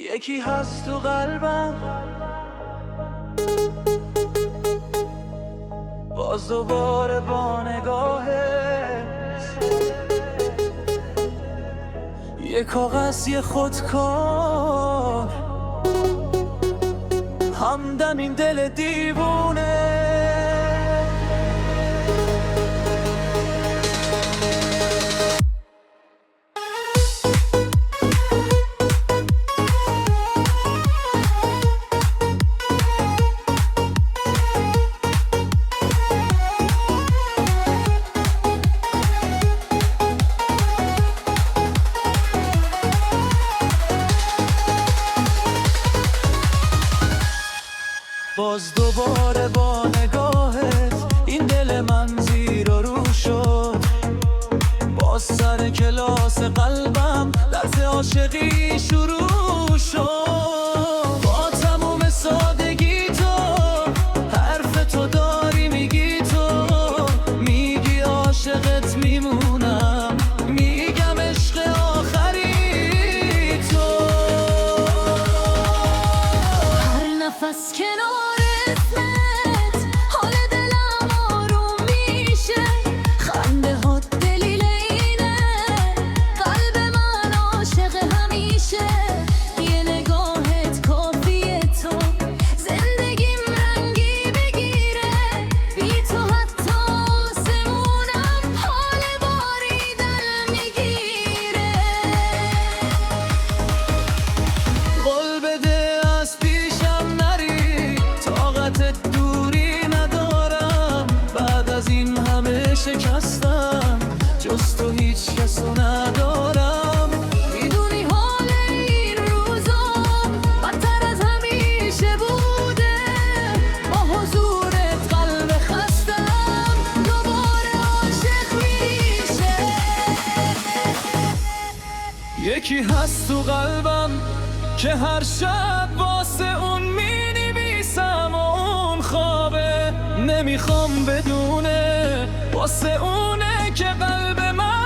یکی هست تو قلبم باز دوباره با نگاهت یه کاغذ یه خودکار همدم این دل دیوونه باز دوباره با نگاهت این دل من زیر و رو شد باز سر کلاس قلبم درس عاشقی شروع شد با تموم سادگی تو حرف تو داری میگی تو میگی عاشقت میمونم میگم عشق آخری تو هر نفس کنار شکستم جز تو هیچ کسو ندارم میدونی حال این روزا بدتر از همیشه بوده با حضورت قلب خستم دوباره عاشق میشه یکی هست تو قلبم که هر شب واسه اون مینویسم و اون خوابه نمیخوام بدونه واسه اونه که قلب من